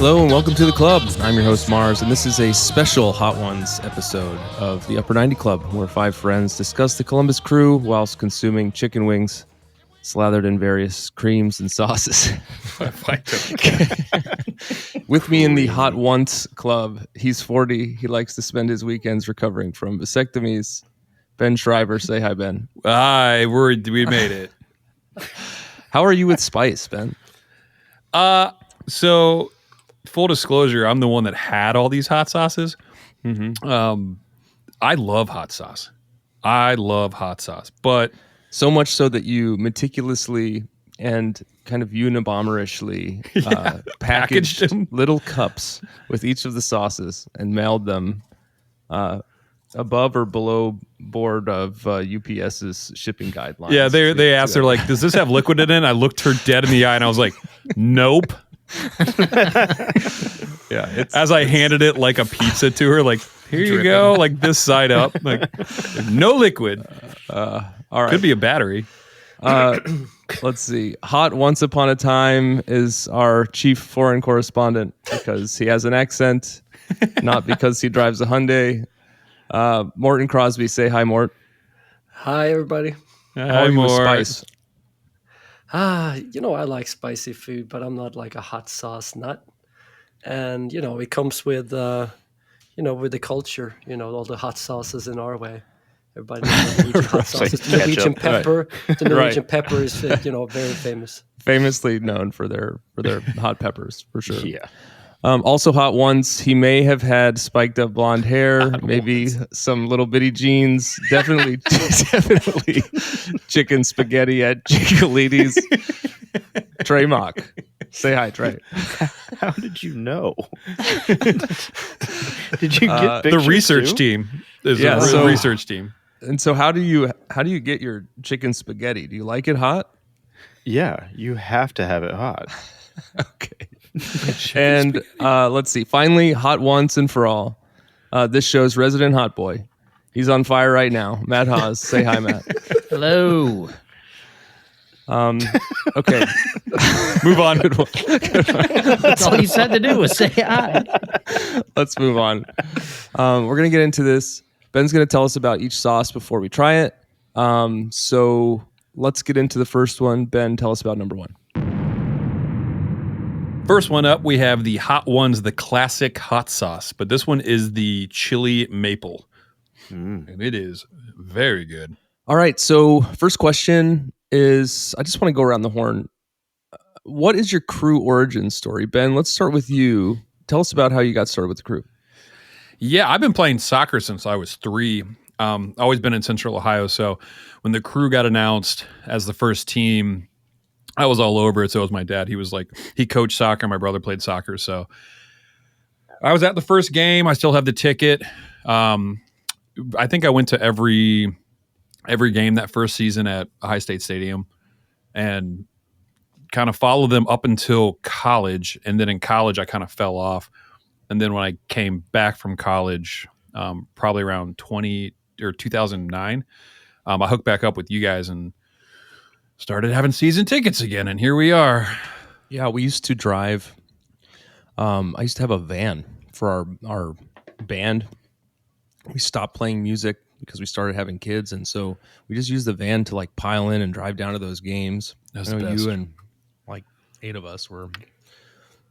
Hello and welcome to the club. I'm your host Mars, and this is a special Hot Ones episode of the Upper 90 Club, where five friends discuss the Columbus Crew whilst consuming chicken wings slathered in various creams and sauces. With me in the Hot Ones Club, he's 40. He likes to spend his weekends recovering from vasectomies. Ben Schreiber, say hi, Ben. Hi, we made it. How are you with spice, Ben? So full disclosure, I'm the one that had all these hot sauces. Mm-hmm. I love hot sauce. But so much so that you meticulously and kind of Unabomberishly packaged little cups with each of the sauces and mailed them above or below board of UPS's shipping guidelines. Yeah, they asked, they're like, does this have liquid in it? I looked her dead in the eye and I was like, nope. Yeah, as I handed it like a pizza to her, like, here you go, like this side up, like no liquid. All right, could be a battery. Let's see. Hot Once Upon a Time is our chief foreign correspondent because he has an accent, not because he drives a Hyundai. Morton Crosby, say hi, Mort. Hi, everybody. Hi, Mort. Spice. I like spicy food, but I'm not like a hot sauce nut. And, it comes with, with the culture, all the hot sauces in our way. Everybody knows the Norwegian hot sauces. The Norwegian pepper. Right. The Norwegian pepper is, very famous. Famously known for their hot peppers, for sure. Yeah. Also hot ones. He may have had spiked up blonde hair, maybe some little bitty jeans. Definitely chicken spaghetti at Chicoliti's. Trey Mock. Say hi, Trey. How did you know? Did you get the research team? Is a research team. And so how do you get your chicken spaghetti? Do you like it hot? Yeah, you have to have it hot. Okay. And let's see. Finally, hot once and for all. This show's resident hot boy. He's on fire right now. Matt Haas. Say hi, Matt. Hello. Okay. Move on. That's all you said to do was say hi. Let's move on. We're going to get into this. Ben's going to tell us about each sauce before we try it. So let's get into the first one. Ben, tell us about number one. First one up, we have the Hot Ones, the classic hot sauce. But this one is the chili maple. And it is very good. All right. So first question is, I just want to go around the horn. What is your crew origin story? Ben, let's start with you. Tell us about how you got started with the crew. Yeah, I've been playing soccer since I was 3. Always been in Central Ohio. So when the crew got announced as the first team, I was all over it. So was my dad. He coached soccer. My brother played soccer. So I was at the first game. I still have the ticket. I think I went to every game that first season at Ohio State Stadium and kind of followed them up until college. And then in college, I kind of fell off. And then when I came back from college, probably around 2009, I hooked back up with you guys and started having season tickets again. And here we are. Yeah, we used to drive. I used to have a van for our band. We stopped playing music because we started having kids, and so we just used the van to like pile in and drive down to those games. That's I know the best. You and like 8 of us were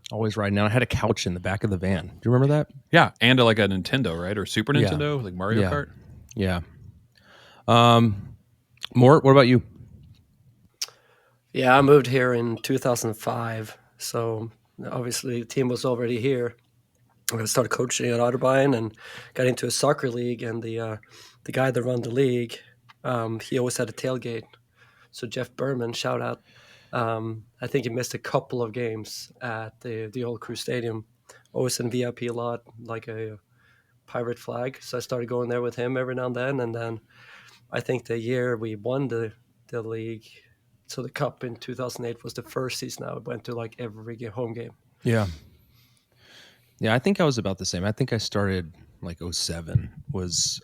always riding down. I had a couch in the back of the van. Do you remember that? Yeah, and like a Nintendo, right? Or Super Nintendo, like Mario Kart? Yeah. Mort, what about you? Yeah, I moved here in 2005. So obviously the team was already here. I started coaching at Otterbein and got into a soccer league. And the guy that ran the league, he always had a tailgate. So Jeff Berman, shout out. I think he missed a couple of games at the old Crew Stadium. Always in VIP a lot, like a pirate flag. So I started going there with him every now and then. And then I think the year we won the league, so the cup in 2008 was the first season I went to like every home game. Yeah. Yeah, I think I was about the same. I think I started like 07 was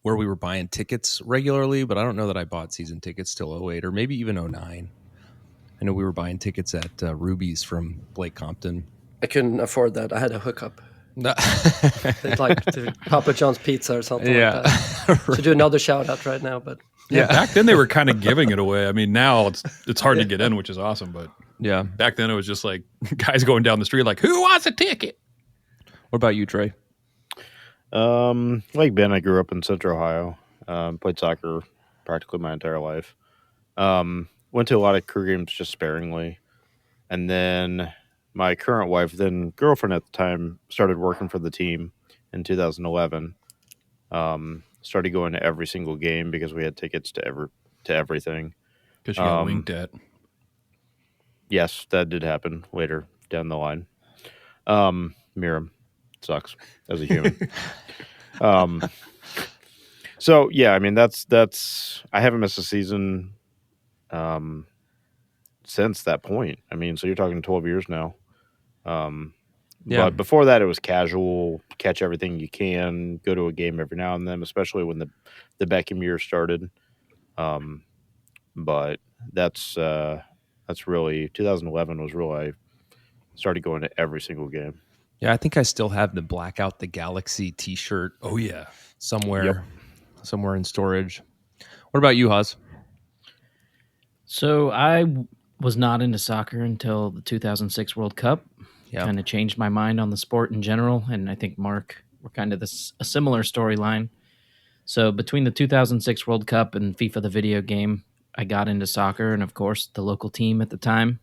where we were buying tickets regularly, but I don't know that I bought season tickets till 08 or maybe even 09. I know we were buying tickets at Ruby's from Blake Compton. I couldn't afford that. I had a hookup. No. It's like to Papa John's Pizza or something Yeah. like that. Should do another shout out right now, but Yeah, back then they were kind of giving it away. I mean, now it's hard to get in, which is awesome. But Yeah. back then it was just like guys going down the street, like, who wants a ticket? What about you, Trey? Like Ben, I grew up in Central Ohio. Played soccer practically my entire life. Went to a lot of crew games just sparingly. And then my current wife, then girlfriend at the time, started working for the team in 2011. Started going to every single game because we had tickets to everything. Because you got winked at. Yes, that did happen later down the line. Miriam sucks as a human. So yeah, I mean that's I haven't missed a season since that point. I mean, so you're talking 12 years now. Yeah. But before that, it was casual, catch everything you can, go to a game every now and then, especially when the Beckham year started. But that's really 2011 was really I started going to every single game. Yeah, I think I still have the Blackout the Galaxy T-shirt Oh yeah, somewhere in storage. What about you, Haas? So I was not into soccer until the 2006 World Cup. Yeah. Kind of changed my mind on the sport in general, and I think Mark, we're kind of a similar storyline. So between the 2006 World Cup and FIFA the video game, I got into soccer, and of course the local team at the time.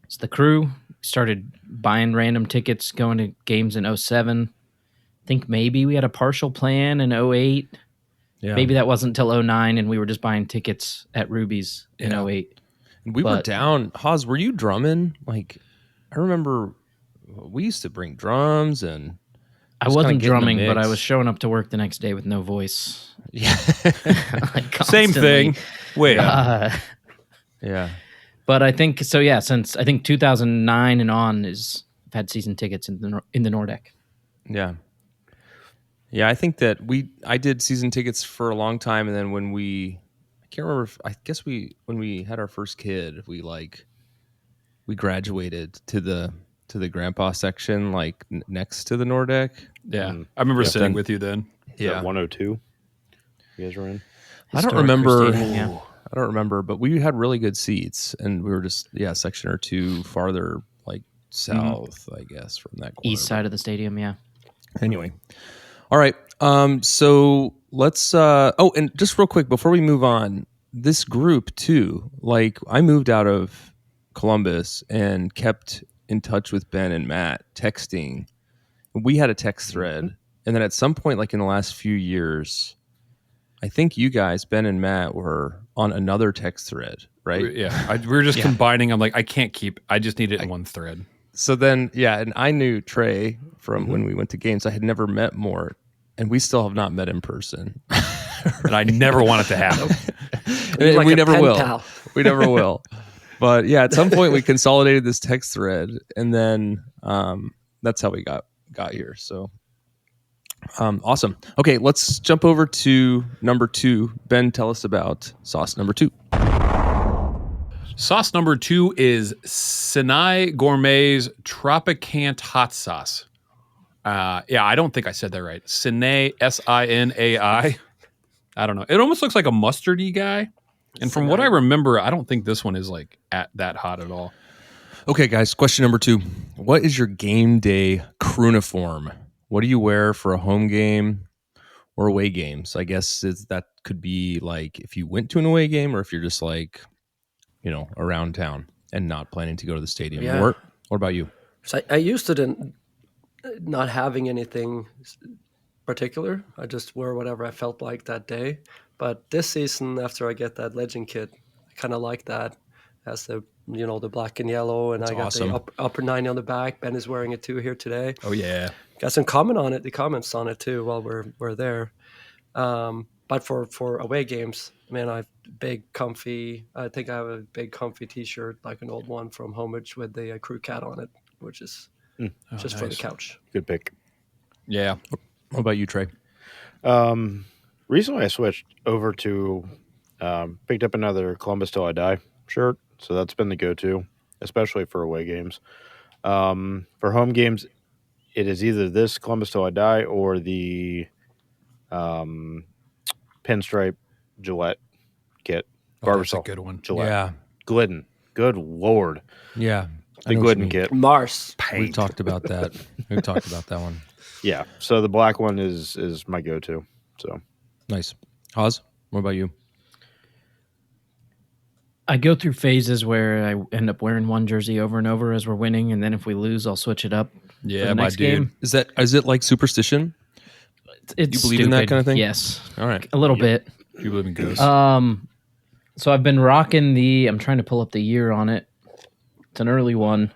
It's the Crew. Started buying random tickets, going to games in 07. I think maybe we had a partial plan in 08. Yeah. Maybe that wasn't until 09, and we were just buying tickets at Ruby's in 08. And we were But- down. Haas, were you drumming? Like, I remember we used to bring drums and I just kinda wasn't get in the drumming, but I mix. was showing up to work the next day with no voice. Yeah. Like, same thing. constantly. Wait, Yeah. But I think so. Yeah, since I think 2009 and on I've had season tickets in the Nordic. Yeah. Yeah, I think that I did season tickets for a long time, and then when I can't remember when we had our first kid, we graduated to the grandpa section, like next to the Nordic. yeah. I remember sitting then- with you then. Yeah, 102. You guys were in. I don't Historic remember. Stadium, yeah. I don't remember, but we had really good seats, and we were just section or two farther, like south, I guess, from that corner. East side of the stadium, yeah. Anyway, all right. So let's. And just real quick before we move on, this group too. Like, I moved out of Columbus and kept in touch with Ben and Matt, texting. We had a text thread, and then at some point, like in the last few years, I think you guys, Ben and Matt, were on another text thread, right? Yeah, we were just combining. I'm like, I can't keep. I just need it in one thread. So then, and I knew Trey from when we went to games. I had never met Mort, and we still have not met in person. And I never want it to happen. And Like we a never pen will. pal. We never will. But yeah, at some point we consolidated this text thread, and then that's how we got here. So awesome. Okay, let's jump over to number 2. Ben, tell us about sauce number 2. Sauce number 2 is Sinai Gourmet's Tropicant Hot Sauce. I don't think I said that right. Sinai, Sinai. I don't know. It almost looks like a mustardy guy. And from what I remember, I don't think this one is like at that hot at all. Okay, guys, question number 2. What is your game day creuniform? What do you wear for a home game or away games? I guess that could be like if you went to an away game or if you're just like, around town and not planning to go to the stadium. Yeah. What about you? So I used to not having anything particular. I just wore whatever I felt like that day. But this season, after I get that Legend kit, I kind of like that. Has the the black and yellow, and I got awesome. the upper 90 on the back. Ben is wearing it too here today. Oh, yeah. Got some comments on it too while we're there. But for away games, man, I have big comfy. I think I have a big comfy T-shirt, like an old one from Homage with the Crew cat on it, which is just for the couch. Good pick. Yeah. What about you, Trey? Recently I switched over to picked up another Columbus Till I Die shirt, so that's been the go-to, especially for away games. For home games, it is either this Columbus Till I Die or the pinstripe Gillette kit. Oh, that's a Barbasol good one. Gillette. Yeah. Glidden. Good Lord. Yeah. The Glidden kit. Mars. We've talked about that. We've talked about that one. Yeah. So the black one is my go-to. So Nice. Oz, what about you? I go through phases where I end up wearing one jersey over and over as we're winning, and then if we lose, I'll switch it up. for Yeah, the my next dude. game. Is it like superstition? It's You believe in that stupid. kind of thing? Yes, All right. a little bit. You believe in ghosts? So I've been rocking I'm trying to pull up the year on it. It's an early one.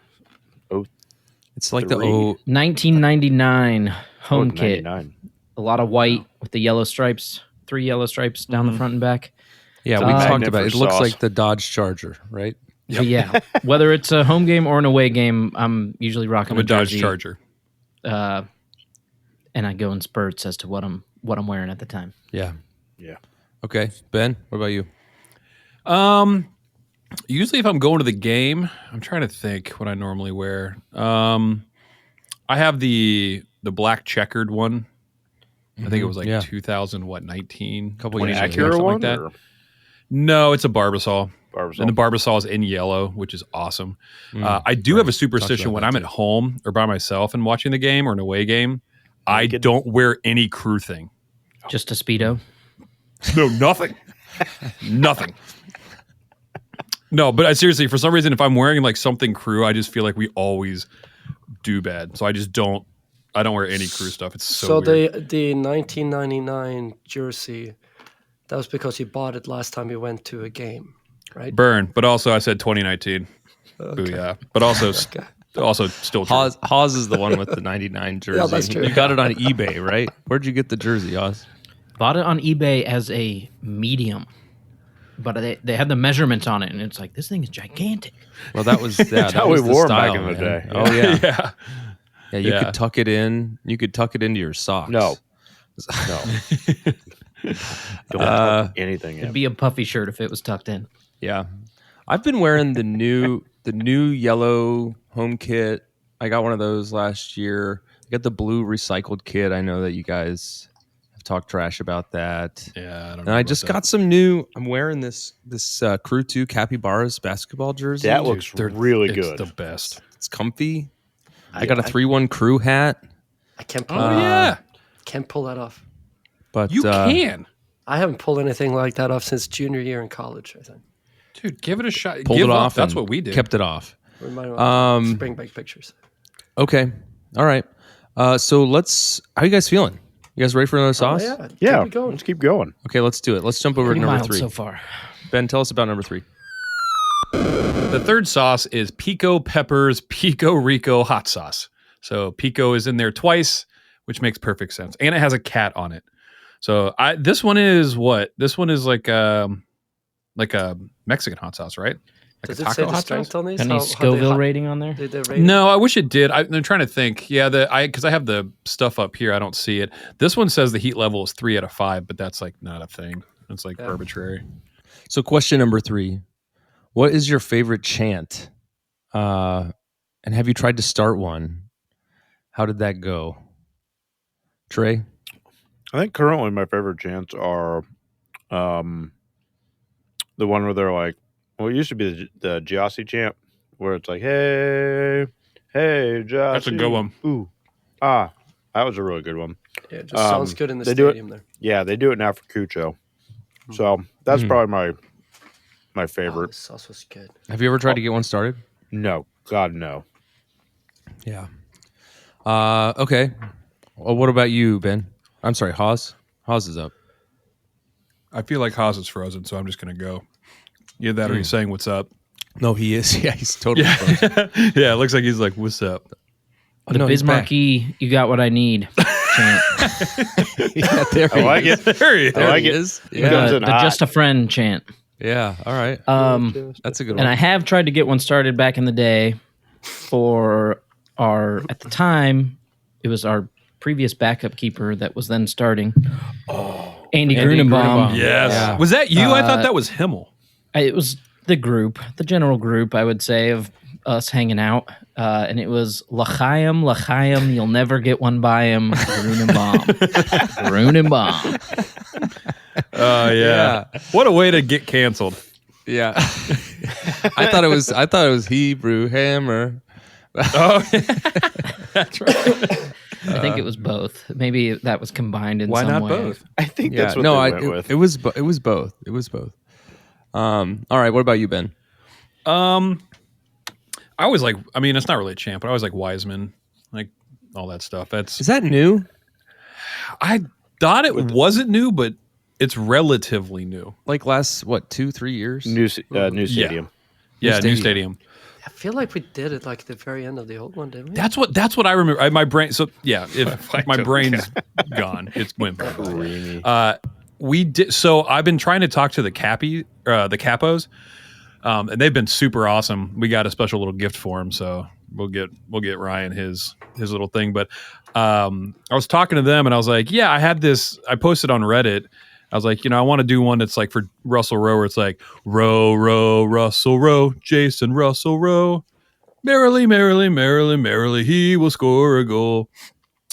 It's like 1999 home kit. 99. A lot of white with the yellow stripes, 3 yellow stripes down the front and back. Yeah, It's we a talked magnet about for it. It looks sauce. like the Dodge Charger, right? But yeah, whether it's a home game or an away game, I'm usually rocking I'm a Dodge jersey, Charger. and I go in spurts as to what I'm wearing at the time. Yeah. Yeah. Okay. Ben, what about you? Usually, if I'm going to the game, I'm trying to think what I normally wear. I have the black checkered one. I think it was like Yeah. 2019, Couple 20 years years ago. ago, Acura something one? like that. Or No, it's a Barbasol. Barbasol? And the Barbasol is in yellow, which is awesome. Mm, I do have a superstition about when that I'm at too. home or by myself and watching the game or an away game. I Naked? don't wear any crew thing. Just a Speedo. No, nothing. Nothing. No, but seriously, for some reason, if I'm wearing like something crew, I just feel like we always do bad. So I just don't. I don't wear any crew stuff. It's so weird. the 1999 jersey, that was because you bought it last time you went to a game, right? Burn, but also I said 2019. Okay. Booyah. But also, also still true. Haas is the one with the 99 jersey. that's true. You got it on eBay, right? Where'd you get the jersey, Oz? Bought it on eBay as a medium, but they had the measurements on it, and it's like, this thing is gigantic. Well, that was that how was we the wore 'em style, back in the man. day. Oh yeah. yeah. Yeah, you Yeah. could tuck it in. You could tuck it into your socks. No. No. Don't tuck anything It'd in. be a puffy shirt if it was tucked in. Yeah. I've been wearing the new yellow home kit. I got one of those last year. I got the blue recycled kit. I know that you guys have talked trash about that. Yeah. I don't know And I about just that. got some new. I'm wearing this Crew 2 Capybaras basketball jersey. That looks They're- really it's good. the best. It's comfy. I got a 3-1 Crew hat, I can't pull, Oh, yeah. can't pull that off. but You can. I haven't pulled anything like that off since junior year in college, I think. Dude, give it a shot. pulled Give it up. off. That's and what we did. Kept it off. We might want spring break pictures. Okay. All right. So let's. How you guys feeling? You guys ready for another sauce? Oh, yeah. Yeah. Keep it going. Let's keep going. Okay, let's do it. Let's jump over to Pretty number mild 3. so far. Ben, tell us about number 3. The third sauce is Pico Peppers Pico Rico hot sauce. So Pico is in there twice, which makes perfect sense. And it has a cat on it. So this one is what? This one is like a Mexican hot sauce, right? Like Does a it taco say the hot strength sauce? on these? Any How they Scoville hot- rating on there? Did they rate it? No, I wish it did. I'm trying to think. Yeah, because I have the stuff up here. I don't see it. This one says the heat level is 3 out of 5, but that's like not a thing. It's like arbitrary. So, question number 3: what is your favorite chant? And have you tried to start one? How did that go, Trey? I think currently my favorite chants are the one where they're like, well, it used to be the Giossi chant, where it's like, hey, Giossi. That's a good one. Ooh, that was a really good one. Yeah, it just sounds good in the they do it- stadium there. Yeah, they do it now for Cucho. So that's probably my Oh, favorite. this sauce was good. Have you ever tried to get one started? No, God, no. Yeah. Okay. Well, what about you, Ben? I'm sorry, Haas. Haas is up. I feel like Haas is frozen, so I'm just going to go. Either that or he's saying, what's up? No, he is. Yeah, he's totally frozen. Yeah, it looks like he's like, what's up? The no, he's back. Bismarcky, you got what I need. chant. Yeah, there I like it. There he is. I like it. is. He Yeah. comes The in hot. just a friend chant. Yeah. All right. That's a good one. And I have tried to get one started back in the day for at the time, it was our previous backup keeper that was then starting. Andy Grunenbaum. Yes. Yeah. Was that you? I thought that was Himmel. It was the group, the general group, I would say, of us hanging out, and it was L'chaim, you'll never get one by him, Grunenbaum. Oh yeah. What a way to get canceled. Yeah. I thought it was Hebrew Hammer. Oh, that's right. I think it was both. Maybe that was combined in Why some not way. both? I think Yeah, that's what no, they went with. it was both. It was both. All right, what about you, Ben? I always like. I mean, it's not really a champ, but I always like Wiseman, like all that stuff. Is that new? I thought it wasn't new, but it's relatively new. Like last 2-3 years? New stadium. Yeah, new stadium. stadium. I feel like we did it like at the very end of the old one, didn't we? That's what I remember. My brain. So yeah, if my brain's gone, it's went. Creamy. We did. So I've been trying to talk to the capos, and they've been super awesome. We got a special little gift for him, so we'll get Ryan his little thing. But I was talking to them, and I was like, yeah, I had this. I posted on Reddit. I was like, I want to do one that's like for Russell Rowe, where it's like row, row, Russell Rowe, Jason Russell Rowe, merrily, merrily, merrily, merrily, he will score a goal.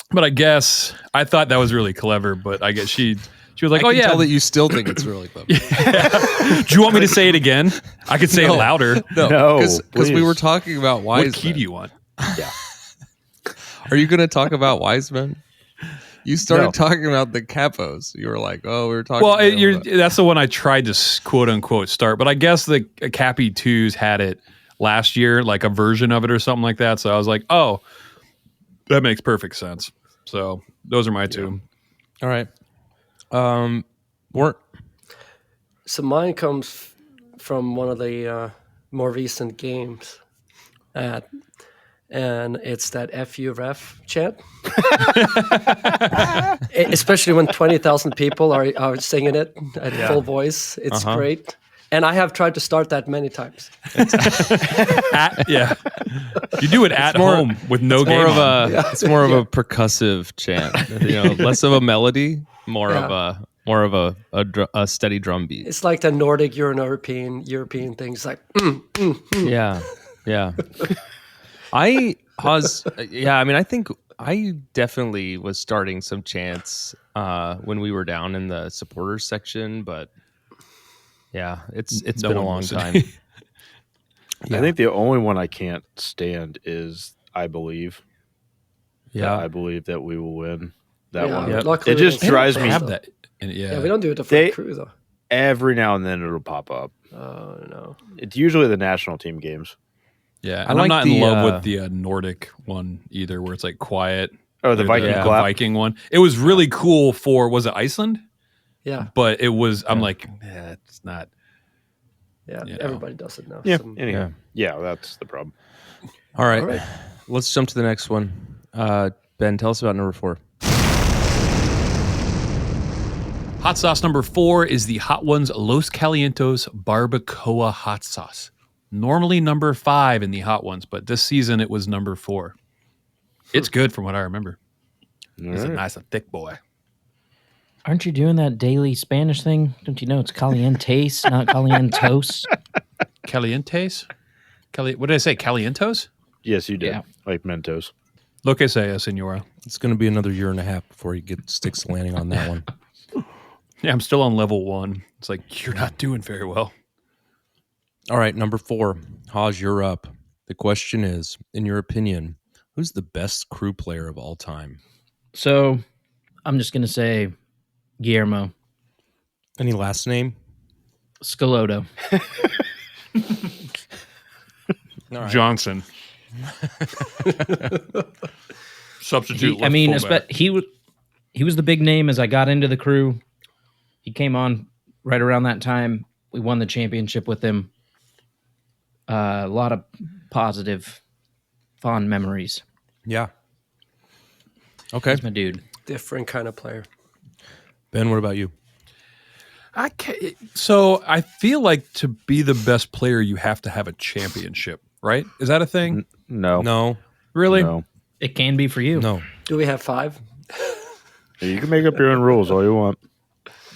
But I guess I thought that was really clever. But I guess she was like, I can yeah, tell that you still think it's really clever. do you want me to say it again? I could say it louder. No, because we please. were talking about Wiseman. What key do you want? Yeah. Are you going to talk about Wiseman? You started No. talking about the capos. You were like, "Oh, we were talking." Well, about that's the one I tried to quote unquote start, but I guess the Cappy 2s had it last year, like a version of it or something like that. So I was like, oh, that makes perfect sense. So those are my two. All right. Mort. So mine comes from one of the more recent games, and it's that "FU ref" chant. Especially when 20,000 people are singing it at full voice. It's great. And I have tried to start that many times. Yeah, you do it at home with no game on. It's more of a percussive chant. Less of a melody, more of a steady drum beat. It's like the Nordic European things, like Yeah. I think I definitely was starting some chants when we were down in the supporters section, but yeah, it's No been a one long listening. time. I think the only one I can't stand is "I Believe." Yeah. I believe that we will win. That yeah, one. Yep. luckily It we just don't drives sing me- it, Have though. that. And Yeah, we don't do it for the crew though. Every now and then it'll pop up. Oh no. It's usually the national team games. Yeah, I and like I'm not in the, love with the Nordic one either, where it's like quiet. Oh, the Or Viking the clap. Viking one. It was really cool for, was it Iceland? Yeah, But it was. I'm like, it's not. yeah. You know. Everybody does it now. Yeah. So- Anyway. Yeah, that's the problem. All right. All right. Let's jump to the next one. Ben, tell us about number 4. Hot sauce number 4 is the Hot Ones Los Calientos Barbacoa Hot Sauce. Normally number 5 in the Hot Ones, but this season it was number 4. It's good from what I remember. All It's a right. nice, thick boy. Aren't you doing that daily Spanish thing? Don't you know it's calientes, not calientos? Calientes? What did I say? Calientos? Yes, you did. Yeah. Like Mentos. Lo que sea, senora. It's going to be another year and a half before he sticks landing on that one. Yeah, I'm still on level 1. It's like, you're not doing very well. All right, number 4. Haj, you're up. The question is, in your opinion, who's the best crew player of all time? So I'm just going to say Guillermo Any last name? Scalotto. All right. Johnson. Substitute. He was the big name as I got into the crew. He came on right around that time. We won the championship with him. A lot of positive, fond memories. Yeah. Okay. He's my dude. Different kind of player. Ben, what about you? So I feel like to be the best player, you have to have a championship, right? Is that a thing? No. No. Really? No. It can be for you. No. Do we have 5? You can make up your own rules all you want.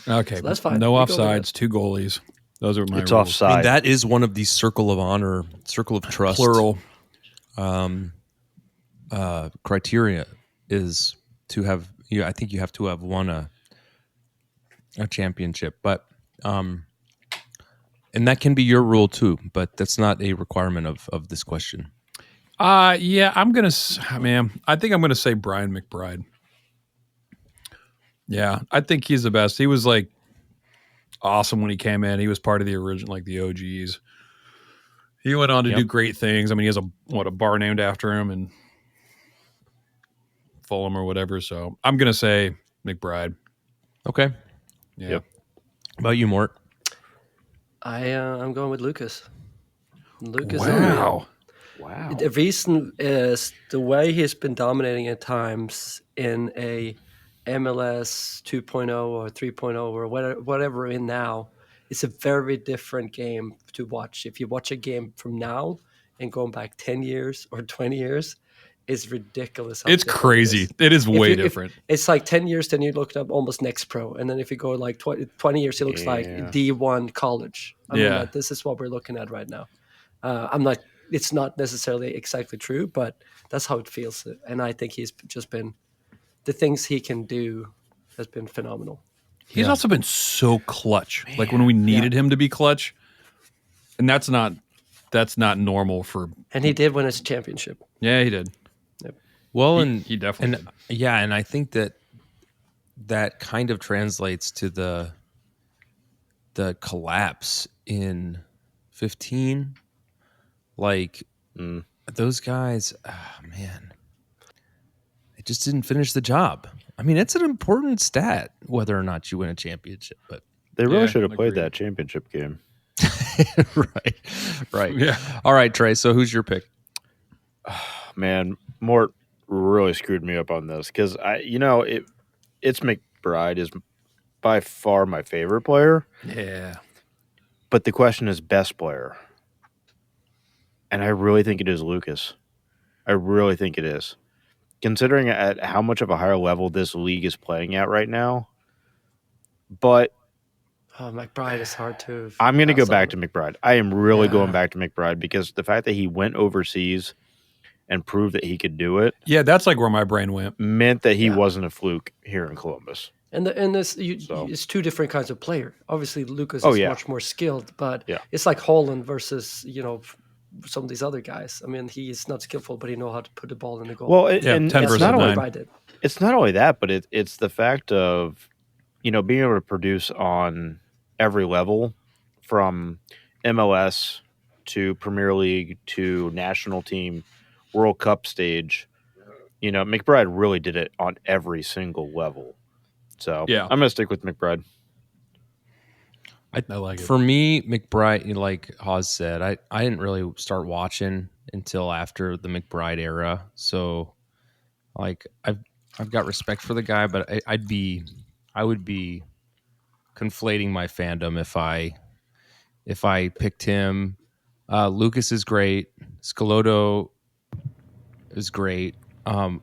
Okay. So that's fine. No We go with offsides, 2 goalies. Those are my It's rules. offside. I mean, that is one of the circle of honor, circle of trust, Plural. criteria is to have. I think you have to have won a championship, but and that can be your rule too. But that's not a requirement of this question. Yeah, I'm gonna, man. I think I'm gonna say Brian McBride. Yeah, I think he's the best. He was like awesome when he came in. He was part of the original, like the OGs. He went on to do great things. I mean, he has a bar named after him in Fulham or whatever. So I'm gonna say McBride. Okay. Yeah. Yep. How about you, Mort? I'm going with Lucas. Lucas. Wow. Wow. The reason is the way he's been dominating at times in a MLS 2.0 or 3.0 or whatever we're in now. It's a very different game to watch. If you watch a game from now and going back 10 years or 20 years, it's ridiculous. It's crazy. It is way different. It's like 10 years, then you looked up almost next pro. And then if you go like 20 years, it looks like D1 college. I mean, like, this is what we're looking at right now. It's not necessarily exactly true, but that's how it feels. And I think he's just been, the things he can do has been phenomenal. He's also been so clutch. Man. Like when we needed him to be clutch. And that's not normal for. And he did win his championship. Yeah, he did. Yep. Well, he definitely did. And I think that kind of translates to the collapse in 15. Like those guys, man, they just didn't finish the job. I mean, it's an important stat whether or not you win a championship, but They really should have played that championship game. right. Yeah. All right, Trey. So who's your pick? Man, Mort really screwed me up on this because it's McBride is by far my favorite player. Yeah. But the question is best player. And I really think it is Lucas. I really think it is. Considering at how much of a higher level this league is playing at right now. But McBride is hard to. I'm going to go back to McBride. I am really going back to McBride because the fact that he went overseas and proved that he could do it. Yeah, that's like where my brain went. Meant that he wasn't a fluke here in Columbus. It's two different kinds of player. Obviously, Lucas is much more skilled, but it's like Holland versus some of these other guys. I mean, he's not skillful, but he knows how to put the ball in the goal. Well, and 10 it's not only McBride it's not only that, but it's the fact of being able to produce on every level, from MLS to Premier League to national team, World Cup stage. McBride really did it on every single level. So I'm going to stick with McBride. I like it. For me, McBride, like Hawes said, I didn't really start watching until after the McBride era. So, like, I've got respect for the guy, but I would be conflating my fandom if I picked him. Lucas is great. Scalotto is great. I'll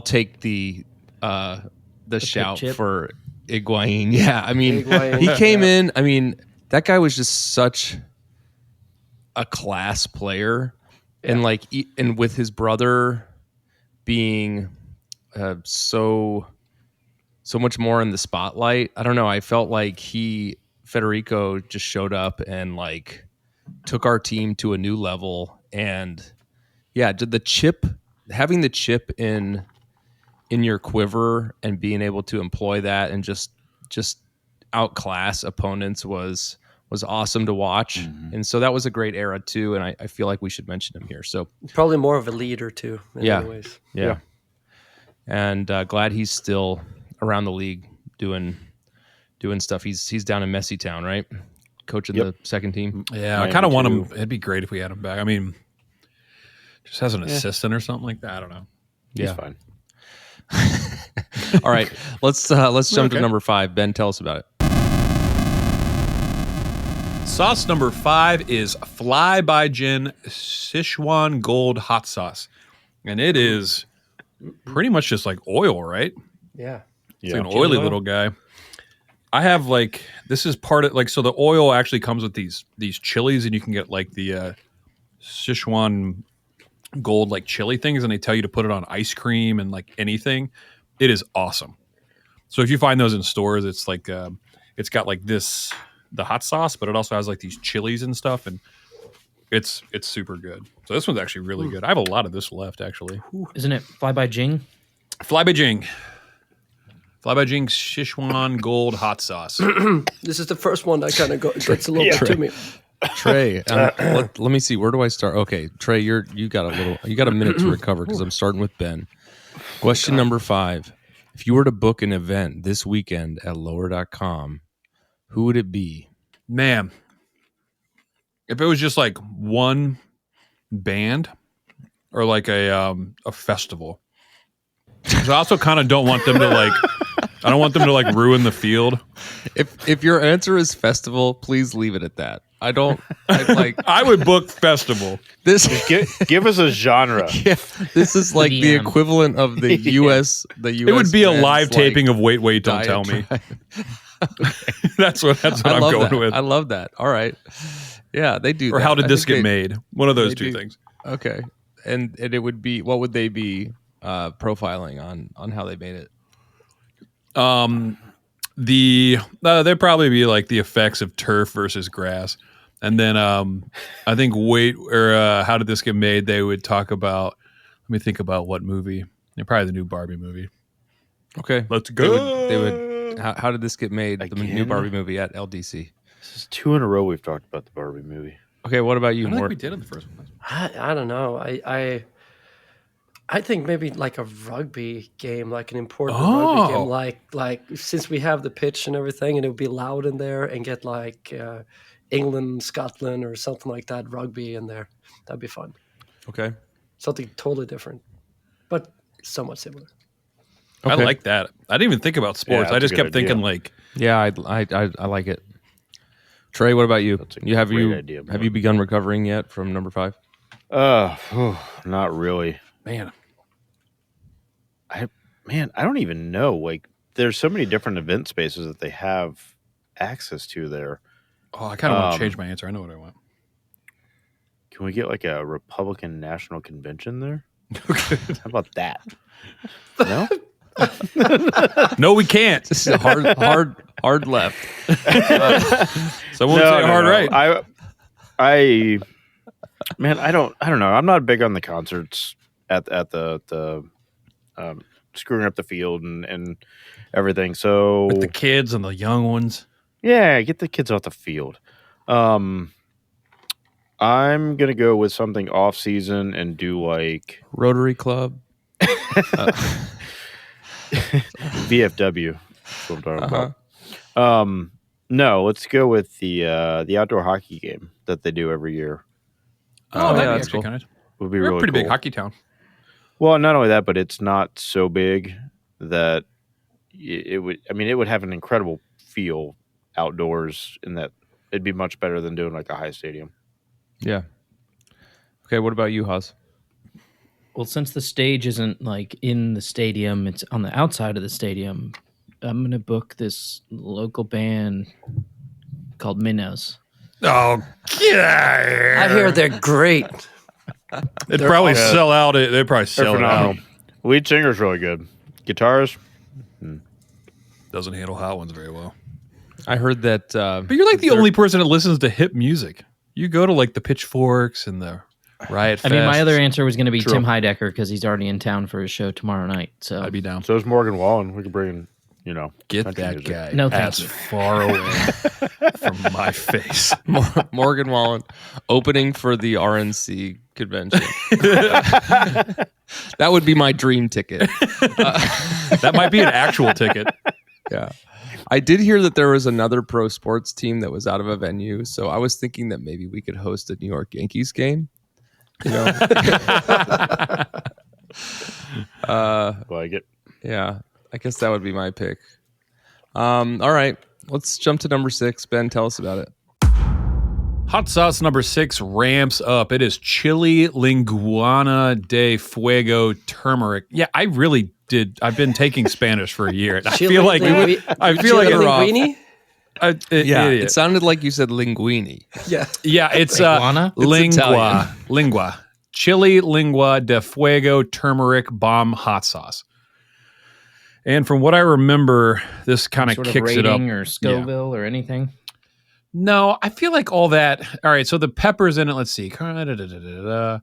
take the shout for Higuain. Yeah, I mean, he came in. I mean, that guy was just such a class player, and and with his brother being so much more in the spotlight. I don't know. I felt like Federico just showed up and took our team to a new level, and did having the chip in your quiver and being able to employ that and just outclass opponents was awesome to watch. Mm-hmm. And so that was a great era too. And I feel like we should mention him here. So probably more of a leader too. In many ways. Yeah. And glad he's still around the league doing stuff. He's down in Messy Town, right? Coaching the second team. Yeah. I kind of want him. It'd be great if we had him back. I mean, just as an assistant or something like that. I don't know. He's fine. All right, let's jump to number 5. Ben, tell us about it. Sauce number 5 is Fly by Gin Sichuan Gold Hot Sauce, and it is pretty much just like oil, right? Yeah, It's like an oily little guy. I have like this is part of like so the oil actually comes with these chilies, and you can get like the Sichuan gold like chili things, and they tell you to put it on ice cream and like anything. It is awesome. So if you find those in stores, it's like it's got like the hot sauce, but it also has like these chilies and stuff, and it's super good. So this one's actually really good. I have a lot of this left actually. Isn't it Fly by Jing? Fly by Jing Sichuan Gold hot sauce. This is the first one that kind of gets a little bit to me. Trey, let me see. Where do I start? Okay, Trey, you got a minute to recover because I'm starting with Ben. Question number 5: if you were to book an event this weekend at lower.com, who would it be? Man, if it was just like one band or like a festival, because I also kind of don't want them to like. I don't want them to like ruin the field. If your answer is festival, please leave it at that. I would book festival. This. Give us a genre. Yeah, this is like the equivalent of the U.S. The U.S. It would be a live like, taping of Wait, Don't Tell Me. That's what I'm going with. I love that. All right. Yeah, they do. Or that. How Did This Get Made? One of those two things. Okay, and it would be. What would they be profiling on how they made it? There'd probably be like the effects of turf versus grass, and then I think How Did This Get Made? They would talk about. Let me think about what movie. Probably the new Barbie movie. Okay, let's go. They would. How Did This Get Made? Again? The new Barbie movie at LDC. This is 2 in a row we've talked about the Barbie movie. Okay, what about you? I don't think we did in the first one. I don't know. I think maybe like a rugby game, like an important rugby game, like since we have the pitch and everything, and it would be loud in there, and get like England, Scotland, or something like that, rugby in there. That'd be fun. Okay, something totally different, but somewhat similar. Okay. I like that. I didn't even think about sports. I just kept thinking like, yeah, I like it. Trey, what about you? Have you begun recovering yet from number 5? Not really. Man, I don't even know. Like, there's so many different event spaces that they have access to there. Oh, I kind of want to change my answer. I know what I want. Can we get like a Republican National Convention there? How about that? No. No, we can't. This is a hard left. Someone say hard right. I don't know. I'm not big on the concerts at the screwing up the field and everything. So with the kids and the young ones. Yeah, get the kids off the field. I'm gonna go with something off season and do like Rotary Club. VFW. That's what I'm talking about. No, let's go with the outdoor hockey game that they do every year. Oh, yeah, that's cool. Would be We're really a pretty cool. Big hockey town. Well, not only that, but it's not so big that it would. I mean, it would have an incredible feel outdoors. In that, it'd be much better than doing like a high stadium. Yeah. Okay. What about you, Haas? Well, since the stage isn't like in the stadium, it's on the outside of the stadium. I'm gonna book this local band called Minnows. Oh, get out of here! I hear they're great. They'd probably sell out. They'd probably sell it out. Lead singer's really good. Guitarist doesn't handle hot ones very well. I heard that. But you're like the only person that listens to hip music. You go to like the Pitchforks and the Riot Fest. I mean, my other answer was going to be Tim Heidecker because he's already in town for his show tomorrow night. So I'd be down. So is Morgan Wallen. We could bring in, get that music. guy no, as far away from my face. Morgan Wallen opening for the RNC convention. That would be my dream ticket. That might be an actual ticket. Yeah. I did hear that there was another pro sports team that was out of a venue, so I was thinking that maybe we could host a New York Yankees game. Like it. Yeah, I guess that would be my pick. All right, let's jump to number 6. Ben, tell us about it. Hot sauce number 6 ramps up. It is chili linguana de fuego turmeric. Yeah, I really I've been taking Spanish for a year. And I Chili feel like linguine? It sounded like you said linguine. Yeah. Yeah, it's Iguana? lingua. Chili lingua de fuego turmeric bomb hot sauce. And from what I remember, this kind of kicks it up. Or Scoville or anything? No, I feel like all that. All right, so the peppers in it. Let's see. I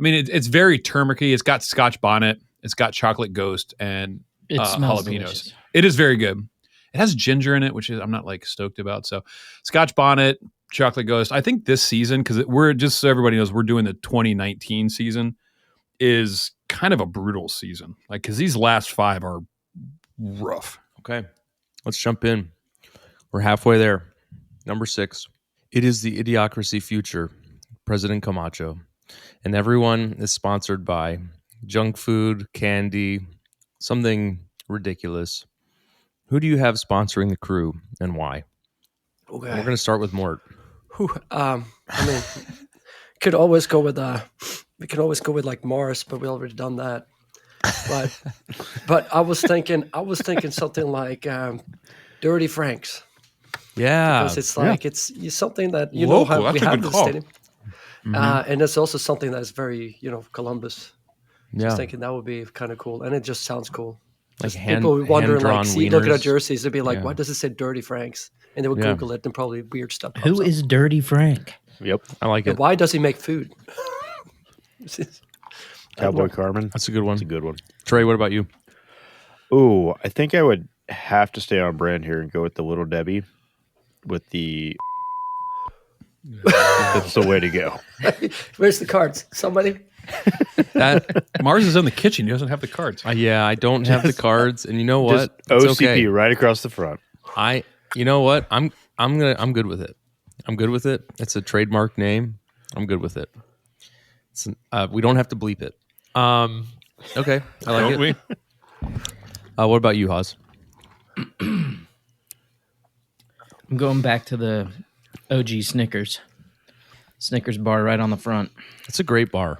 mean, it's very turmeric-y. It's got Scotch bonnet. It's got chocolate ghost and It smells jalapenos. delicious. It is very good. It has ginger in it, which I'm not like stoked about. So, Scotch bonnet, chocolate ghost. I think this season, because we're just so everybody knows, we're doing the 2019 season, is kind of a brutal season. Like, because these last 5 are rough. Okay, let's jump in. We're halfway there. Number 6. It is the Idiocracy Future, President Camacho. And everyone is sponsored by junk food, candy, something ridiculous. Who do you have sponsoring the crew and why? Okay. We're going to start with Mort. I mean, could always go with we can always go with like Mars, but we already done that. But I was thinking something like Dirty Franks. Yeah. Because it's like it's something that Local, how that's we a have good the call. stadium. And it's also something that's very, Columbus. Yeah. Just thinking that would be kind of cool. And it just sounds cool. Like Just people wondering, like, hand-drawn look at our wieners. jerseys, they'd be like, Yeah. why does it say Dirty Franks? And they would Yeah. Google it and probably weird stuff. Who pops up. is Dirty Frank? Yep. I like And it. why does he make food? Cowboy Carmen. That's a good one. That's a good one. Trey, what about you? Ooh, I think I would have to stay on brand here and go with the Little Debbie with the. That's the way to go. Where's the cards? Somebody? That Mars is in the kitchen. He doesn't have the cards. yeah, I don't have the cards, and you know what? Just It's OCP okay. right across the front. You know what? I'm good with it. I'm good with it. It's a trademark name. I'm good with it. We don't have to bleep it. Okay, I like Don't it. we? What about you, Haas? I'm going back to the OG Snickers. Snickers bar right on the front. It's a great bar.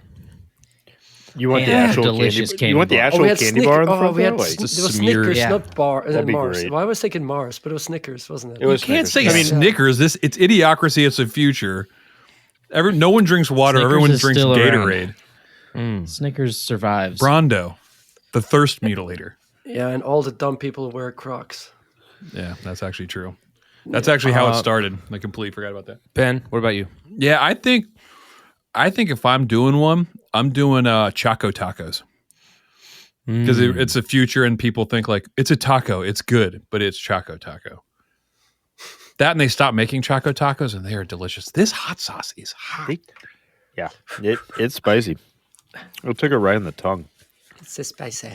You want the Yeah. actual Delicious candy? candy You want the bar. actual candy bar in the front? we had there? Like, there was smeared- Snickers, Yeah. not bar, and That'd then be Mars. great. Well, I was thinking Mars, but it was Snickers, wasn't it? It was You can't say Snickers. Snickers. It's idiocracy. It's the future. No one drinks water. Snickers Everyone is drinks still Gatorade. Snickers survives. Brondo, the thirst mutilator. Yeah, and all the dumb people wear Crocs. Yeah, that's actually true. That's actually how it started. I completely forgot about that. Ben, what about you? Yeah, I think if I'm doing one, I'm doing Choco Tacos. Because it's a future and people think like, it's a taco, it's good, but it's Choco Taco. That and they stopped making Choco Tacos and they are delicious. This hot sauce is hot. Yeah, it's spicy. It took it right in the tongue. It's so spicy.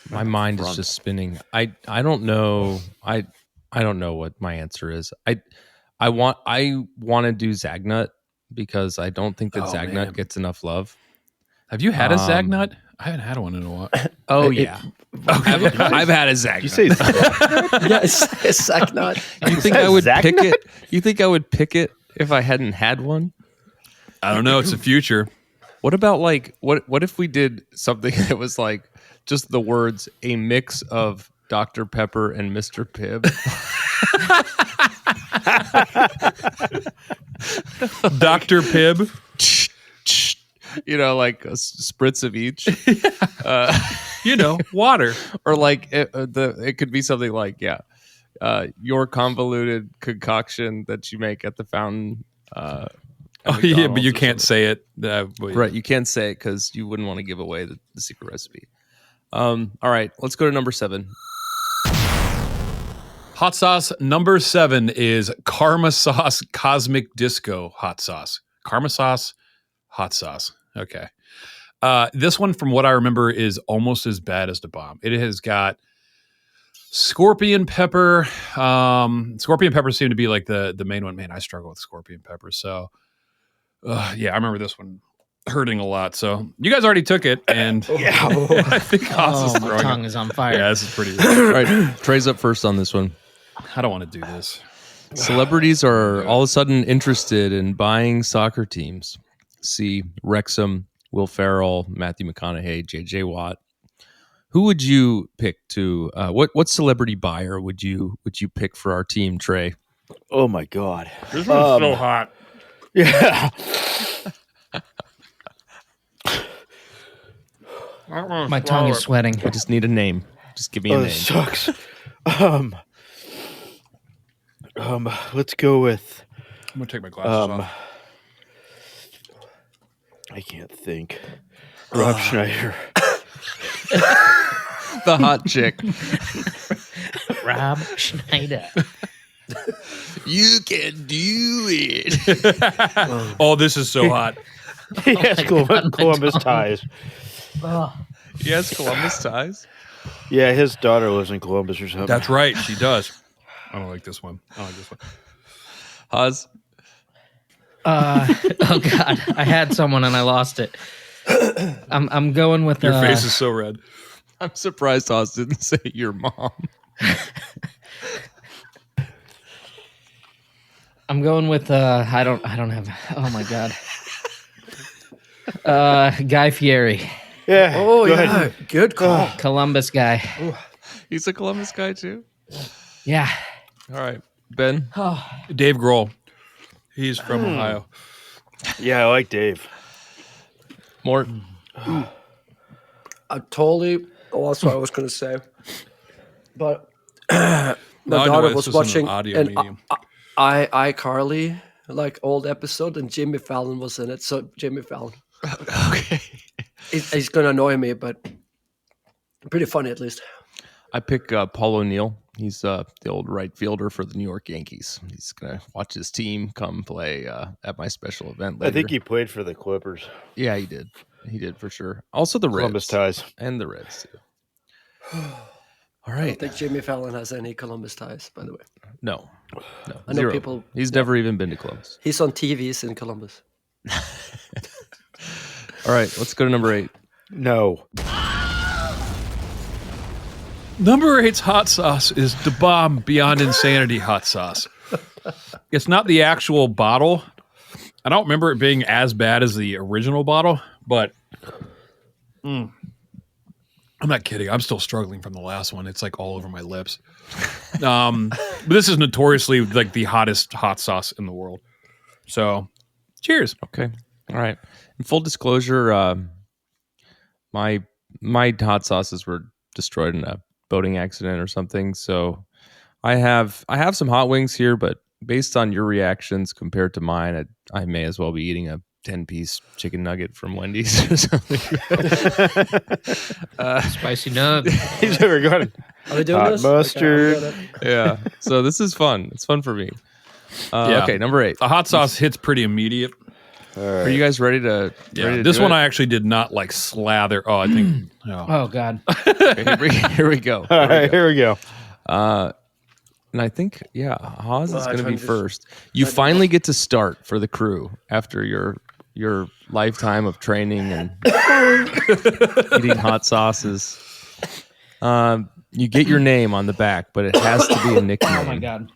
My mind is just spinning. I don't know. I don't know what my answer is. I want to do Zagnut because I don't think that Zagnut man. gets enough love. Have you had a Zagnut? I haven't had one in a while. Oh yeah, I've had a Zagnut. You say Yeah, it's sack nut. You think I would Zagnut? pick it? You think I would pick it if I hadn't had one? I don't know. It's the future. What about like what if we did something that was like just the words a mix of Dr. Pepper and Mr. Pibb? Dr. Pibb. Like a spritz of each, Water. or like it could be something like your convoluted concoction that you make at the fountain. Oh, yeah, but you can't say it. Right, you can't say it because you wouldn't want to give away the secret recipe. All right, let's go to number 7. Hot sauce number 7 is Karma Sauce Cosmic Disco Hot Sauce. Karma Sauce Hot Sauce. Okay. This one, from what I remember, is almost as bad as the bomb. It has got scorpion pepper. Scorpion pepper seem to be like the main one. Man, I struggle with scorpion pepper. So, yeah, I remember this one hurting a lot. So you guys already took it, and I think Haas is My throwing tongue up. is on fire. Yeah, this is pretty. All right, Trey's up first on this one. I don't want to do this. Celebrities are all of a sudden interested in buying soccer teams. See Wrexham, Will Ferrell, Matthew McConaughey, J.J. Watt. Who would you pick to what celebrity buyer would you pick for our team, Trey? Oh my god. This one's so hot. Yeah. My tongue is sweating. I just need a name. Just give me a Oh, name. this sucks. Let's go with I'm gonna take my glasses off. I can't think. Rob Schneider. The hot chick. Rob Schneider. You can do it. Oh, this is so hot. He has Columbus ties. He has Columbus ties. Yeah, his daughter lives in Columbus or something. That's right, she does. I don't like this one. I don't like this one. Haas. Oh God, I had someone and I lost it. I'm going with Your face is so red. I'm surprised Haas didn't say your mom. I'm going with I don't have. Oh my God. Guy Fieri, Yeah. Oh, go yeah. ahead. Good call. Columbus guy. He's a Columbus guy too. Yeah. All right, Ben. Oh, Dave Grohl. He's from Ohio. Yeah, I like Dave. Mort. I totally lost what I was going to say. But Now my I know daughter this was is an watching audio an medium. iCarly, like old episode, and Jimmy Fallon was in it. So Jimmy Fallon. Okay. He's going to annoy me, but pretty funny at least. I pick Paul O'Neill. He's the old right fielder for the New York Yankees. He's gonna watch his team come play at my special event later. I think he played for the Clippers. Yeah, he did. He did for sure. Also the Columbus Reds ties. and the Reds too. All I right. don't think Jimmy Fallon has any Columbus ties, by the way. No. I know Zero. people. He's never even been to Columbus. He's on TVs in Columbus. All right, let's go to number 8. No. Number 8's hot sauce is the bomb beyond insanity hot sauce. It's not the actual bottle. I don't remember it being as bad as the original bottle, but I'm not kidding. I'm still struggling from the last one. It's like all over my lips. But this is notoriously like the hottest hot sauce in the world. So, cheers. Okay. All right. In full disclosure, my hot sauces were destroyed in a boating accident or something. So I have some hot wings here, but based on your reactions compared to mine, I may as well be eating a 10-piece chicken nugget from Wendy's or something. spicy nug. He's never going. Are we doing Hot this? mustard. Okay, Yeah. So this is fun. It's fun for me. Yeah. Okay, number 8. The hot sauce hits pretty immediate. All Are right. you guys ready to? Yeah, ready to this do one it? I actually did not like slather. Oh, I think. Oh God. Okay, here we go. All right, here we go. And I think, Haas Well, is I going to tried be to- first. You finally get to start for the crew after your lifetime of training and eating hot sauces. You get your name on the back, but it has to be a nickname. Oh my God.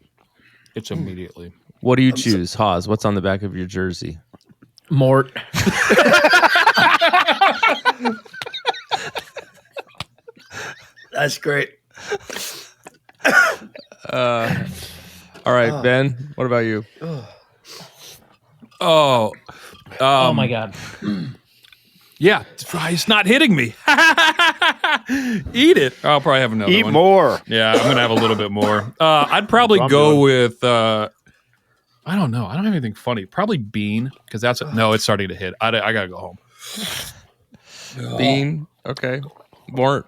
It's immediately. What do you choose, Haas? What's on the back of your jersey? Mort. That's great. All right, Ben. What about you? Oh. Oh my God. Yeah, it's not hitting me. Eat it. I'll probably have another Eat one. more. Yeah, I'm gonna have a little bit more. I'd probably That's what I'm go doing. with. I don't know. I don't have anything funny. Probably bean because that's no. It's starting to hit. I gotta go home. Bean. Okay. Mort.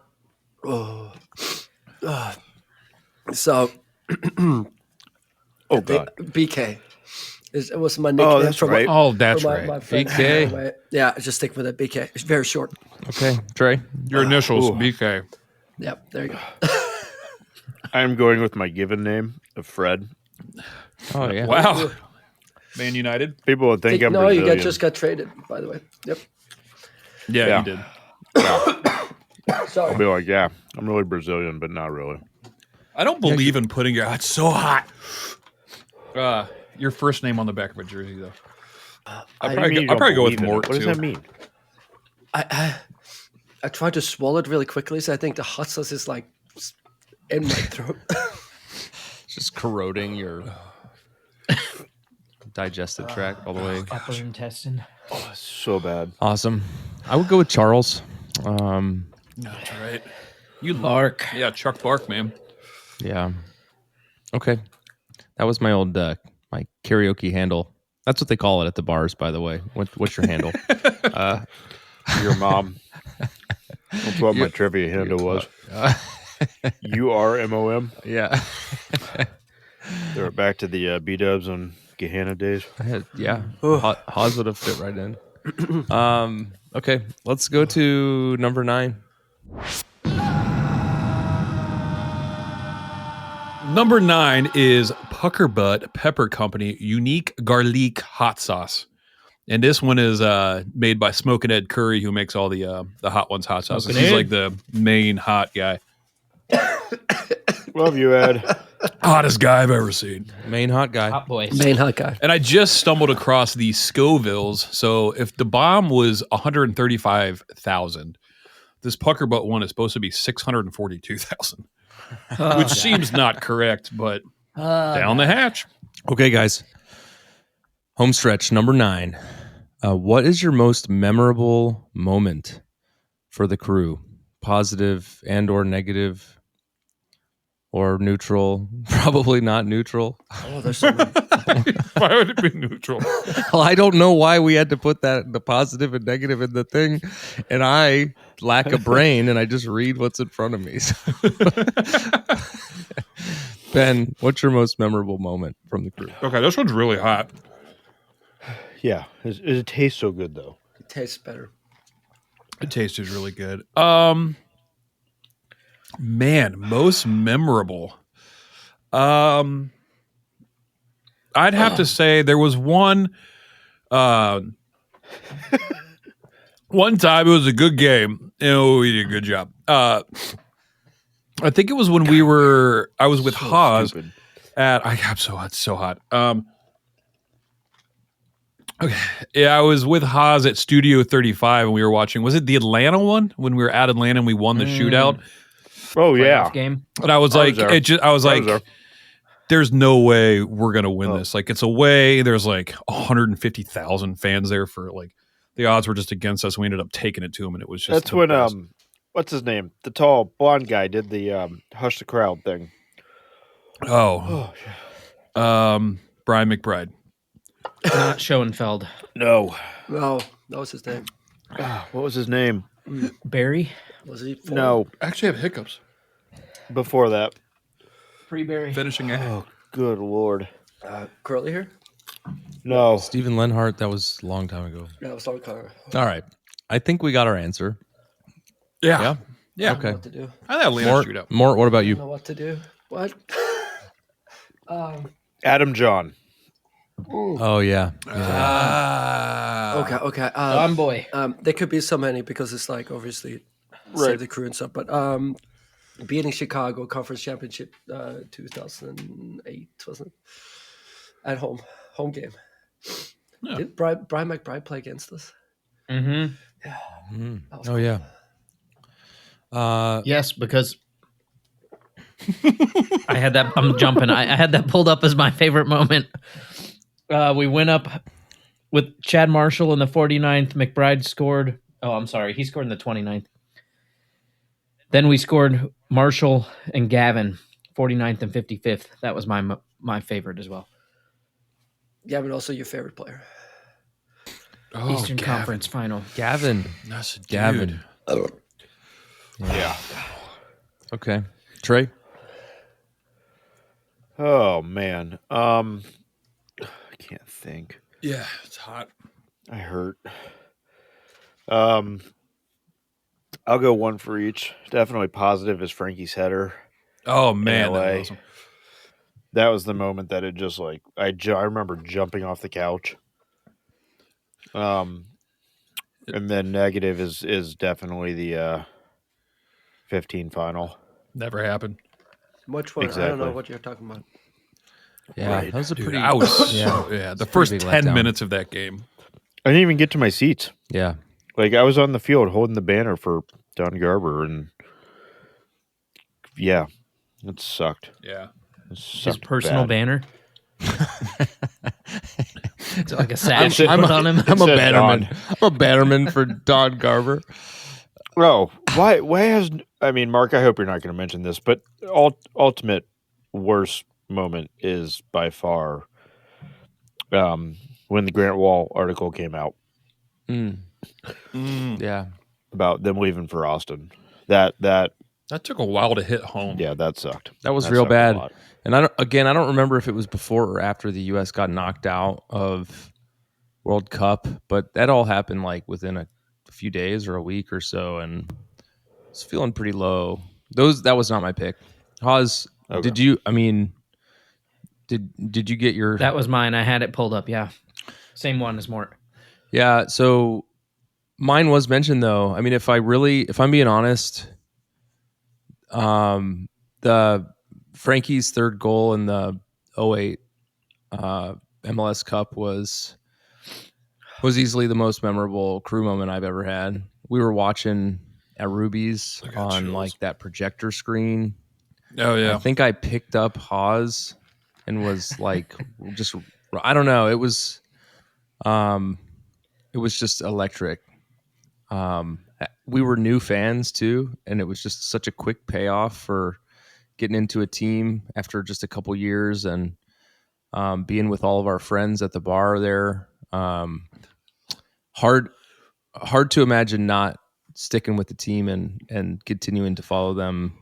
So, Oh God. BK. It was my nickname. Oh, that's from right. Oh, that's my, right. My friend. BK. Yeah, just stick with it. BK. It's very short. Okay, Trey. Your initials, Ooh. BK. Yep, there you go. I'm going with my given name of Fred. Oh yeah. Wow. Man United. People would think I'm no, Brazilian. just got traded, by the way. Yep. Yeah, Yeah. you did. I'll Sorry. be like, yeah, I'm really Brazilian, but not really. I don't believe in putting your. It's so hot. Your first name on the back of a jersey, though. I'll What do you mean you probably don't go with believe in it? Mort What too. does that mean? I tried to swallow it really quickly, so I think the hot sauce is like in my throat. Just corroding your digestive tract all the way. Upper intestine. So bad. Awesome. I would go with Charles. That's right. You Bark. Yeah, Chuck Bark, man. Yeah. Okay. That was my old my karaoke handle. That's what they call it at the bars, by the way. What's your handle? Your mom. That's what my trivia handle was. URMOM. Yeah. They're back to the B-dubs on Gehenna days. Haas would have fit right in. Okay, let's go to number 9. Number 9 is Pucker Butt Pepper Company Unique Garlic Hot Sauce. And this one is made by Smokin' Ed Curry, who makes all the Hot Ones hot sauces. He's like the main hot guy. Love you, Ed. Hottest guy I've ever seen. Main hot guy. Hot boys. Main hot guy. And I just stumbled across the Scovilles. So if the bomb was 135,000, this Pucker Butt one is supposed to be 642,000, which seems not correct, but down the hatch. Okay, guys. Home stretch number 9. What is your most memorable moment for the crew? Positive and or negative or neutral? Probably not neutral. Oh, there's so many. Why would it be neutral? Well, I don't know why we had to put the positive and negative in the thing, and I lack a brain, and I just read what's in front of me. Ben, what's your most memorable moment from the crew? Okay, this one's really hot. Yeah. It tastes so good, though. It tastes better. It tasted really good. Man, most memorable. I'd have to say there was one time it was a good game. We did a good job. I think it was when I was with Haas stupid. I'm so hot. Okay. Yeah, I was with Haas at Studio 35 and we were watching, was it the Atlanta one? When we were at Atlanta and we won the shootout? Oh, yeah. Game. And I was like, there. there's no way we're going to win this. Like, it's away. There's like 150,000 fans there for like, the odds were just against us. We ended up taking it to them and it was just. That's when, what's his name? The tall blonde guy did the hush the crowd thing. Brian McBride. Not Schoenfeld. No. No, that was his name. What was his name? Barry. Was he? No. I actually have hiccups. Before that. Pre-Barry. Finishing it. Oh, good Lord. Curly hair? No. Stephen Lenhart, that was a long time ago. Yeah, it was dark color. All right. I think we got our answer. Yeah. Yeah. I don't know Okay. what to do. I had Atlanta Mort, shootout. Mort, what about I you? don't know what to do. What? Adam John. Oh, yeah. Okay. Don Boy. There could be so many because it's like obviously save the crew and stuff. But beating Chicago Conference Championship 2008 wasn't it? At home game. Yeah. Did Brian McBride play against us? Mm-hmm. That was Oh, cool. yeah. Yes, because I had that. I'm jumping. I had that pulled up as my favorite moment. We went up with Chad Marshall in the 49th. McBride scored. Oh, I'm sorry. He scored in the 29th. Then we scored Marshall and Gavin, 49th and 55th. That was my favorite as well. Gavin, also your favorite player. Eastern Conference Final. Gavin. That's a dude. Gavin. Yeah. Okay. Trey? Oh, man. I can't think. Yeah, it's hot. I hurt. I'll go one for each. Definitely positive is Frankie's header. Oh, man. LA. That was awesome. That was the moment that it just like I remember jumping off the couch. And then negative is definitely the 15 final. Never happened. Which one? I Exactly. don't know what you're talking about. Yeah, Right. that was a Dude, pretty... I was yeah. the first pretty big 10 letdown. minutes of that game. I didn't even get to my seats. Yeah. Like I was on the field holding the banner for Don Garber, and yeah, it sucked. Yeah. It His sucked personal bad. banner. It's like a I'm, sash It you I'm, put a, on him. I'm a said bannerman. Don. I'm a bannerman for Don Garber. Oh, why has I mean, Mark? I hope you're not going to mention this, but ultimate worst moment is by far when the Grant Wall article came out Yeah. about them leaving for Austin. That That took a while to hit home. yeah, that sucked. That was That real sucked a bad. lot. And I don't remember if it was before or after the U.S. got knocked out of World Cup, but that all happened like within a few days or a week or so, and it's feeling pretty low. That was not my pick. Hawes, Okay. did you? I mean, did you get your? That was mine. I had it pulled up. Yeah, same one as Mort. Yeah. So mine was mentioned though. I mean, if I'm being honest, the Frankie's third goal in the '08 MLS Cup was easily the most memorable crew moment I've ever had. We were watching at Ruby's I got on chills. like that projector screen. Oh, yeah. I think I picked up Hawes and was like, just I don't know. It was just electric. We were new fans too, and it was just such a quick payoff for getting into a team after just a couple years and being with all of our friends at the bar there. Hard to imagine not sticking with the team and continuing to follow them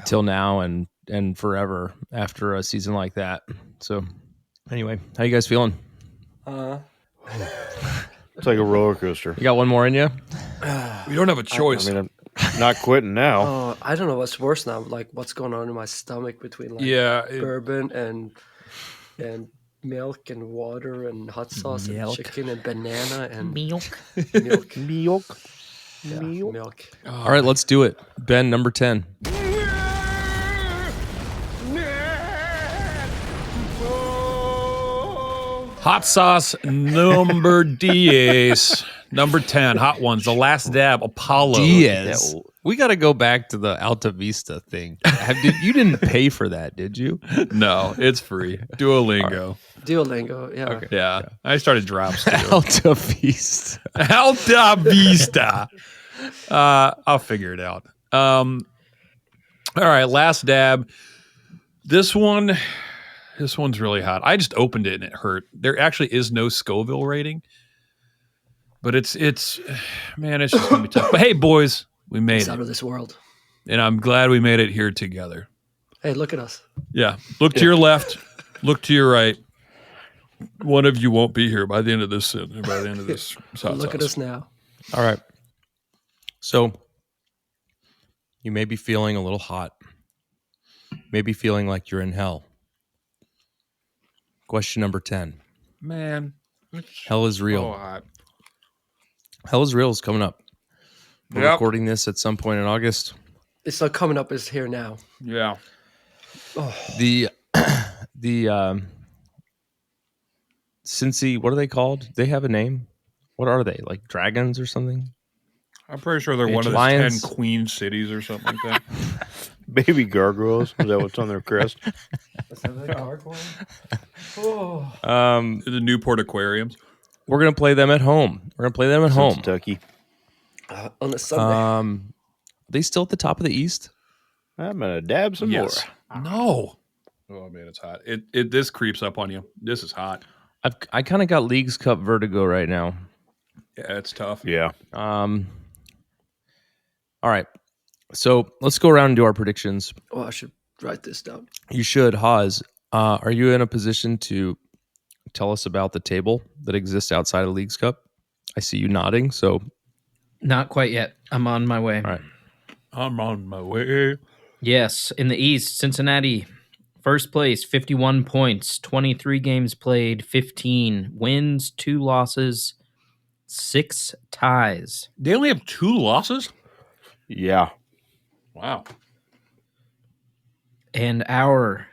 till now and forever after a season like that. So anyway, how you guys feeling? It's like a roller coaster. You got one more in you? We don't have a choice. I mean, I'm not quitting now. Oh, I don't know what's worse now. Like what's going on in my stomach between like bourbon and milk and water and hot sauce and chicken and banana and Milk. milk. Yeah, milk. All right, let's do it. Ben, number 10. Hot sauce number Diaz. Number 10. Hot ones. The Last Dab. Apollo. Diaz. We got to go back to the Alta Vista thing. You didn't pay for that, did you? No, it's free. Duolingo. Duolingo, yeah. Okay. Yeah. I started drops too. Alta Vista. Alta Vista. I'll figure it out. All right, Last Dab. This one's really hot. I just opened it and it hurt. There actually is no Scoville rating, but it's man, it's just gonna be tough. But hey, boys, we made It's out it, of this world. and I'm glad we made it here together. Hey, look at us. Yeah, look to your left, look to your right. One of you won't be here by the end of this. Look at us now. All right. So you may be feeling a little hot. Maybe feeling like you're in hell. Question number 10. Man, Hell is real. so hot. Hell is real is coming up. We're Yep. recording this at some point in August. It's not coming up, it's here now. Yeah. The Cincy, what are they called? They have a name. What are they? Like dragons or something? I'm pretty sure they're one of the Lions. 10 queen cities or something like that. Baby gargoyles. Is that what's on their crest? The Newport Aquariums. We're gonna play them at home. Kentucky. On a Sunday. Are they still at the top of the East? I'm gonna dab some Yes. No. Oh man, it's hot. This creeps up on you. This is hot. I kind of got Leagues Cup vertigo right now. Yeah, it's tough. more. Yeah. All right. So let's go around and do our predictions. Oh, I should write this down. You should, Hawes. Are you in a position to tell us about the table that exists outside of Leagues Cup? I see you nodding. So, Not quite yet. I'm on my way. all right. I'm on my way. Yes, in the East, Cincinnati, first place, 51 points, 23 games played, 15 wins, 2 losses, 6 ties. They only have 2 losses? Yeah. Wow. And our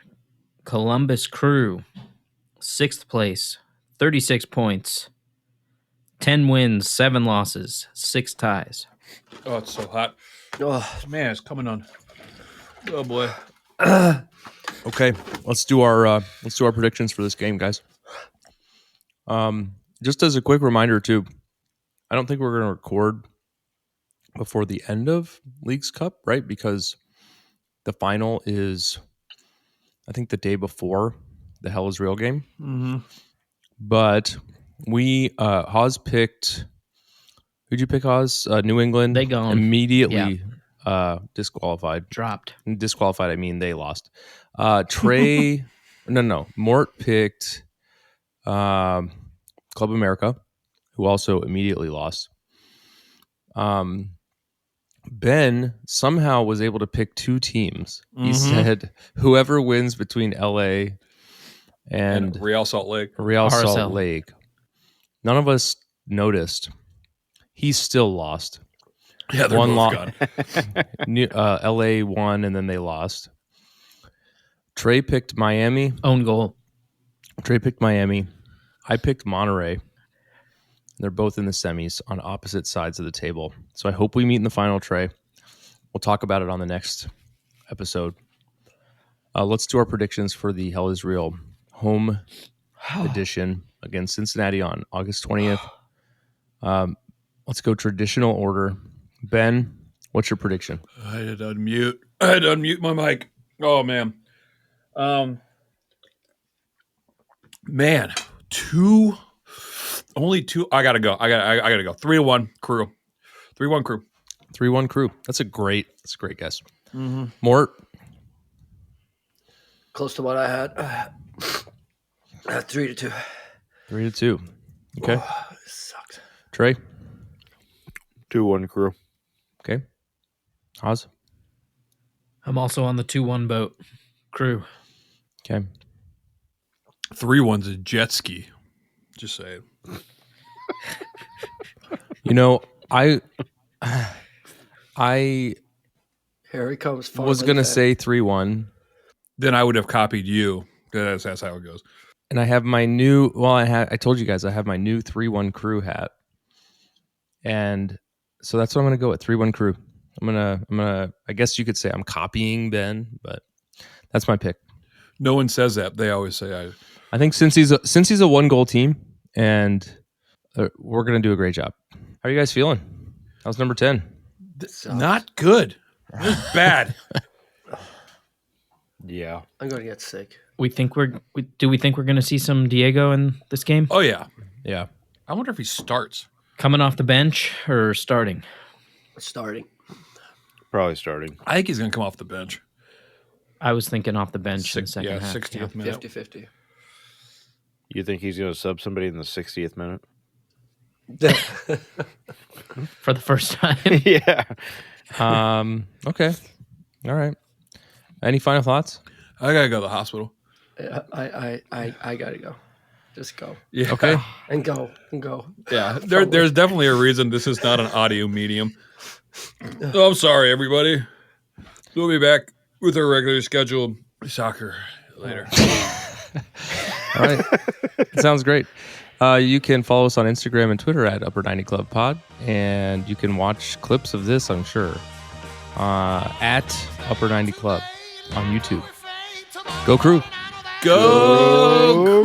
Columbus Crew, 6th place, 36 points, 10 wins, 7 losses, 6 ties. Oh, it's so hot. Oh, Man, it's coming on. Oh boy. Okay, let's do our predictions for this game, guys. Just as a quick reminder, too, I don't think we're going to record before the end of Leagues Cup, right? Because the final is, I think, the day before the Hell is Real game. Mm-hmm. But we Haas picked. Who'd you pick, Haas? New England. They gone. Immediately disqualified. Dropped. Disqualified. I mean, they lost. Trey. No. Mort picked Club America, who also immediately lost. Ben somehow was able to pick two teams. He said whoever wins between LA and Real Salt Lake. Real RSL. Salt Lake. None of us noticed. He still lost. Yeah, they're One both lo- gone. LA won and then they lost. Trey picked Miami. Own goal. Trey picked Miami. I picked Monterey. They're both in the semis on opposite sides of the table. So I hope we meet in the final, Trey. We'll talk about it on the next episode. Let's do our predictions for the Hell is Real home edition against Cincinnati on August 20th. Let's go traditional order. Ben, what's your prediction? I had to unmute my mic. Oh man. Man, only two. I gotta go. I gotta go. 3-1 crew. 3-1 crew. 3-1 crew. That's a great guess. Mort, close to what I had. 3-2. 3-2. Okay. Oh, this sucks. Trey, 2-1 crew. okay. Oz, I'm also on the 2-1 boat. Crew. okay. 3-1's a jet ski. Just saying. You know, I Here he comes. was gonna say 3-1, Then I would have copied you. That's how it goes. and I have my new. Well, I told you guys I have my new 3-1 crew hat, and so that's what I'm gonna go with 3-1 crew. I'm gonna. I guess you could say I'm copying Ben, but that's my pick. No one says that. They always say I think since he's a 1-goal team, and we're gonna do a great job. How are you guys feeling? How's number 10? not good. It's bad. Yeah. I'm going to get sick. Do we think we're going to see some Diego in this game? Oh yeah. Yeah. I wonder if he starts. Coming off the bench or starting? Starting. Probably starting. I think he's gonna come off the bench. I was thinking off the bench in the second half. 60th minute. 50-50. You think he's going to sub somebody in the 60th minute? For the first time. Yeah. Okay. All right. Any final thoughts? I gotta go to the hospital. I got to go. Just go. Yeah. Okay. And go. And go. Yeah. There's definitely a reason this is not an audio medium. Oh, I'm sorry, everybody. We'll be back with our regular scheduled soccer later. All right. Sounds great. You can follow us on Instagram and Twitter at Upper 90 Club Pod, and you can watch clips of this, I'm sure, at Upper 90 Club on YouTube. Go Crew. Go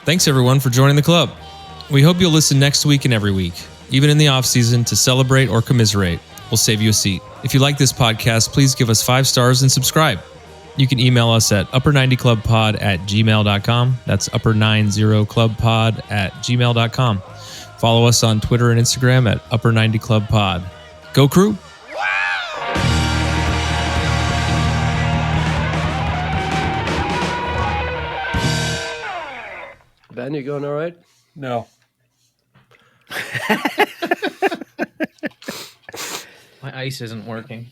Thanks, everyone, for joining the club. We hope you'll listen next week and every week, even in the off-season, to celebrate or commiserate. We'll save you a seat. If you like this podcast, please give us 5 stars and subscribe. You can email us at upper90clubpod@gmail.com. That's upper90clubpod@gmail.com. Follow us on Twitter and Instagram at upper90clubpod. Go Crew! Ben, you going all right? No. My ice isn't working.